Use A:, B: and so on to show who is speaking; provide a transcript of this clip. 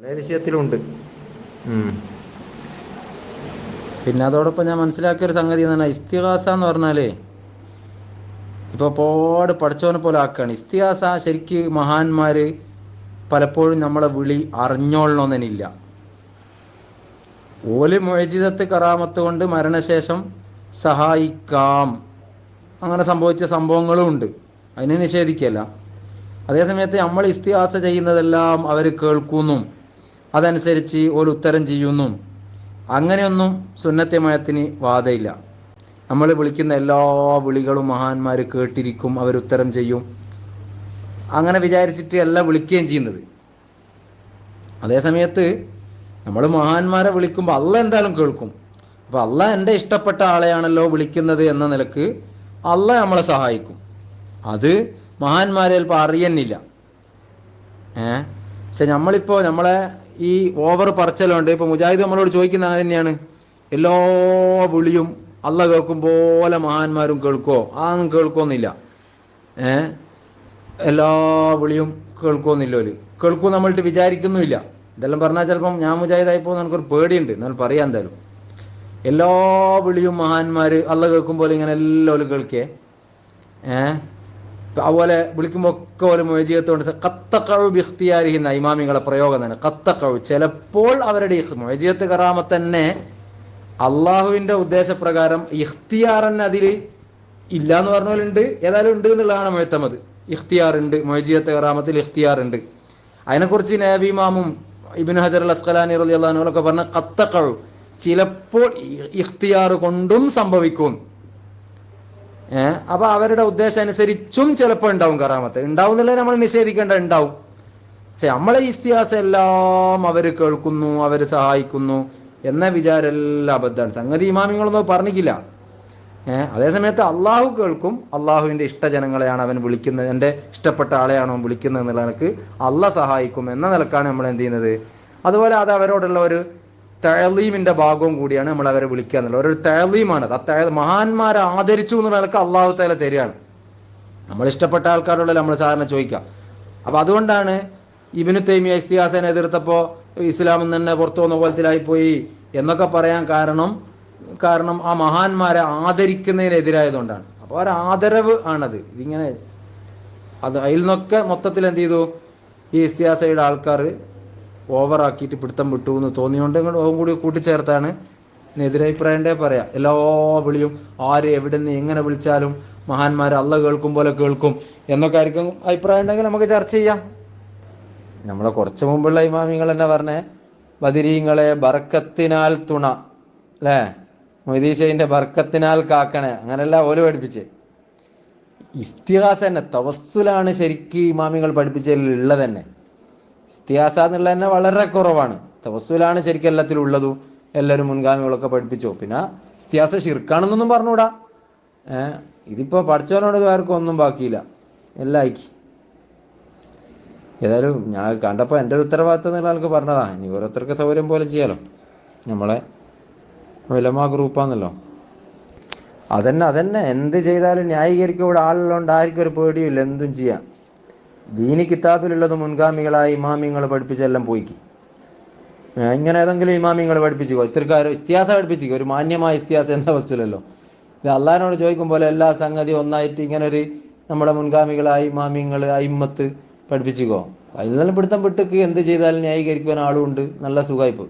A: പല വിഷയത്തിലുണ്ട്. പിന്നെ അതോടൊപ്പം ഞാൻ മനസ്സിലാക്കിയൊരു സംഗതി എന്ന് പറഞ്ഞാൽ ഇസ്തിഗാസ എന്ന് പറഞ്ഞാലേ ഇപ്പോൾ പോട് പഠിച്ചവനെ പോലെ ആക്കുകയാണ്. ഇസ്തിഗാസ ശരിക്ക് മഹാന്മാർ പലപ്പോഴും നമ്മളെ വിളി അറിഞ്ഞോളണമെന്നില്ല. ഓല് മുഅ്ജിസത്ത് കറാമത്ത് കൊണ്ട് മരണശേഷം സഹായിക്കാം, അങ്ങനെ സംഭവിച്ച സംഭവങ്ങളും ഉണ്ട്, അതിനെ നിഷേധിക്കല്ല. അതേസമയത്ത് നമ്മൾ ഇസ്തിഗാസ ചെയ്യുന്നതെല്ലാം അവർ കേൾക്കുന്നും അതനുസരിച്ച് ഒരു ഉത്തരം ചെയ്യുന്നും അങ്ങനെയൊന്നും സുന്നത്തെ മയത്തിന് വാദമില്ല. നമ്മൾ വിളിക്കുന്ന എല്ലാ വിളികളും മഹാന്മാർ കേട്ടിരിക്കും, അവരുത്തരം ചെയ്യും, അങ്ങനെ വിചാരിച്ചിട്ട് എല്ലാം വിളിക്കുകയും ചെയ്യുന്നത്. അതേസമയത്ത് നമ്മൾ മഹാന്മാരെ വിളിക്കുമ്പോൾ അള്ളാഹ് എന്തായാലും കേൾക്കും. അപ്പോൾ അള്ളാഹ് എൻ്റെ ഇഷ്ടപ്പെട്ട ആളെയാണല്ലോ വിളിക്കുന്നത് എന്ന നിലക്ക് അള്ളാഹ് നമ്മളെ സഹായിക്കും. അത് മഹാന്മാരെ ചിലപ്പോൾ അറിയുന്നില്ല. പക്ഷെ നമ്മളിപ്പോൾ നമ്മളെ ഈ ഓവർ പറച്ചലുണ്ട്. ഇപ്പോൾ മുജാഹിദ് നമ്മളോട് ചോദിക്കുന്ന അത് തന്നെയാണ്, എല്ലാ വിളിയും അള്ളാഹ് കേൾക്കും പോലെ മഹാന്മാരും കേൾക്കുമോ? അതൊന്നും കേൾക്കുമെന്നില്ല. എല്ലാ വിളിയും കേൾക്കുമെന്നില്ല, കേൾക്കും നമ്മളിട്ട് വിചാരിക്കുന്നുമില്ല. ഇതെല്ലാം പറഞ്ഞാൽ ചിലപ്പം ഞാൻ മുജാഹിദായിപ്പോൾ നമുക്കൊരു പേടിയുണ്ട്, എന്നാൽ പറയാം. എന്തായാലും എല്ലാ വിളിയും മഹാന്മാർ അള്ളാഹ് കേൾക്കും പോലെ ഇങ്ങനെ എല്ലാവരും കേൾക്കേ. അതുപോലെ വിളിക്കുമ്പോൾ ഒക്കെ ഒരു മുഅ്ജിസത്തുകൊണ്ട് ഖത്തഖഉ ബിഖ്തിയാരിഹി എന്ന ഇമാമിങ്ങളെ പ്രയോഗം തന്നെ. ഖത്തഖഉ ചിലപ്പോൾ അവരുടെ മുഅ്ജിസത്ത് കറാമത്ത് തന്നെ അള്ളാഹുവിൻ്റെ ഉദ്ദേശപ്രകാരം ഇഖ്തിയാർ തന്നെ അതിൽ ഇല്ല എന്ന് പറഞ്ഞാലുണ്ട്, ഏതായാലും ഉണ്ട് എന്നുള്ളതാണ് മുഅ്തമദ്. ഇഖ്തിയാർ ഉണ്ട്, മുഅ്ജിസത്ത് കറാമത്തിൽ ഇഖ്തിയാർ ഉണ്ട്. അതിനെക്കുറിച്ച് നബി ഇമാമും ഇബ്നു ഹജർ അൽ അസ്ഖലാനി റളിയല്ലാഹു അൻഹു ഒക്കെ പറഞ്ഞ ഖത്തഖഉ ചിലപ്പോൾ ഇഖ്തിയാർ കൊണ്ടും സംഭവിക്കും. അപ്പൊ അവരുടെ ഉദ്ദേശം അനുസരിച്ചും ചിലപ്പോൾ ഉണ്ടാവും കറാമത്ത്. ഉണ്ടാവും എന്നുള്ളത് നമ്മൾ നിഷേധിക്കേണ്ട, ഉണ്ടാവും. പക്ഷെ നമ്മളെ ഇസ്തിഗാസ എല്ലാം അവർ കേൾക്കുന്നു, അവർ സഹായിക്കുന്നു എന്ന വിചാരം എല്ലാം അബദ്ധമാണ്. സംഗതി ഇമാമിങ്ങളൊന്നും പറഞ്ഞിട്ടില്ല. അതേസമയത്ത് അള്ളാഹു കേൾക്കും, അള്ളാഹുവിൻ്റെ ഇഷ്ടജനങ്ങളെയാണ് അവൻ വിളിക്കുന്നത്, എൻ്റെ ഇഷ്ടപ്പെട്ട ആളെയാണോ വിളിക്കുന്നത് എന്നുള്ള നിലക്ക് അള്ളാഹ് സഹായിക്കും എന്ന നിലക്കാണ് നമ്മൾ എന്ത് ചെയ്യുന്നത്. അതുപോലെ അത് അവരോടുള്ള ഒരു തഅലീമിൻ്റെ ഭാഗവും കൂടിയാണ് നമ്മൾ അവരെ വിളിക്കുക എന്നുള്ളത്. ഒരു തഅലീമാണത്. മഹാന്മാരെ ആദരിച്ചു എന്നുള്ള നിലക്ക് അള്ളാഹു തആല തരികയാണ്. നമ്മൾ ഇഷ്ടപ്പെട്ട ആൾക്കാരോടല്ല നമ്മൾ സാധാരണ ചോദിക്കുക. അപ്പോൾ അതുകൊണ്ടാണ് ഇബ്നു തൈമിയ ഇസ്തിഗാസനെ എതിർത്തപ്പോൾ ഇസ്ലാമിൽ നിന്ന് തന്നെ പുറത്തു വന്ന കോലത്തിലായിപ്പോയി എന്നൊക്കെ പറയാൻ കാരണം ആ മഹാന്മാരെ ആദരിക്കുന്നതിനെതിരായതുകൊണ്ടാണ്. അപ്പോൾ ഒരു ആദരവ് ആണത്. ഇതിങ്ങനെ അതിൽ നിന്നൊക്കെ മൊത്തത്തിൽ എന്ത് ചെയ്തു, ഈ ഇസ്തിഗാസയുടെ ആൾക്കാർ ഓവറാക്കിയിട്ട് പിടുത്തം വിട്ടു എന്ന് തോന്നിയോണ്ട് അതും കൂടി കൂട്ടിച്ചേർത്താണ് എതിരഭിപ്രായൻ്റെ പറയാം. എല്ലാ വിളിയും ആര് എവിടെ നിന്ന് എങ്ങനെ വിളിച്ചാലും മഹാന്മാർ അള്ളാഹ് കേൾക്കും പോലെ കേൾക്കും എന്നൊക്കെ ആയിരിക്കും അഭിപ്രായം ഉണ്ടെങ്കിൽ നമുക്ക് ചർച്ച ചെയ്യാം. നമ്മളെ കുറച്ച് മുമ്പുള്ള ഇമാമിങ്ങൾ തന്നെ പറഞ്ഞേ, ബദരീങ്ങളെ ബർക്കത്തിനാൽ തുണ, അല്ലേ, മൊയ്തീശയുടെ ബർക്കത്തിനാൽ കാക്കണേ, അങ്ങനെയല്ല ഓല് പഠിപ്പിച്ച്. ഇസ്തിഗാസ തന്നെ തവസ്സുലാണ് ശരിക്ക് ഇമാമിങ്ങൾ പഠിപ്പിച്ചതിലുള്ളത് തന്നെ. ഇസ്തിഗാസ എന്നുള്ളത് തന്നെ വളരെ കുറവാണ്. തവസ്സുലാണ് ശരിക്കും എല്ലാത്തിലും ഉള്ളതും. എല്ലാവരും മുൻഗാമികളൊക്കെ പഠിപ്പിച്ചോ. പിന്നെ ഇസ്തിഗാസ ശിർക്കാണെന്നൊന്നും പറഞ്ഞുകൂടാ. ഇതിപ്പോൾ പഠിച്ചവനോട് ആർക്കും ഒന്നും ബാക്കിയില്ല, എല്ലാം ആയിക്കി. ഏതായാലും ഞാൻ കണ്ടപ്പോൾ എൻ്റെ ഒരു ഉത്തരവാദിത്തം എന്നുള്ള ആൾക്ക് പറഞ്ഞതാ. ഇനി ഓരോരുത്തർക്ക് സൗകര്യം പോലെ ചെയ്യാലോ. നമ്മളെ ഉലമാ ഗ്രൂപ്പാന്നല്ലോ. അതന്നെ എന്ത് ചെയ്താലും ന്യായീകരിക്കും. ഇവിടെ ആളുള്ളതുകൊണ്ട് ആർക്കും ഒരു പേടിയില്ല, എന്തും ചെയ്യാം. ദീനി കിതാബിലുള്ളത് മുൻഗാമികളായ ഇമാമിങ്ങൾ പഠിപ്പിച്ചെല്ലാം പോയിക്ക്. ഇങ്ങനെ ഏതെങ്കിലും ഇമാമിങ്ങൾ പഠിപ്പിച്ചിക്കോ, ഇത്രക്കാരോ ഇസ്തിഗാസ പഠിപ്പിച്ചിക്കോ? ഒരു മാന്യമായ ഇസ്തിഗാസ എന്ന വസ്തുവല്ലോ. ഇത് അള്ളാഹിനോട് ചോദിക്കുമ്പോൾ എല്ലാ സംഗതി ഒന്നായിട്ട് ഇങ്ങനെ ഒരു നമ്മുടെ മുൻഗാമികളായ ഇമാമിങ്ങൾ അയിമ്മത്ത് പഠിപ്പിച്ചിക്കോ? അതിൽ നിന്നെല്ലാം പിടുത്തം വിട്ടേക്ക്. എന്ത് ചെയ്താലും ന്യായീകരിക്കുവാൻ ആളും ഉണ്ട്, നല്ല സുഖമായിപ്പോ.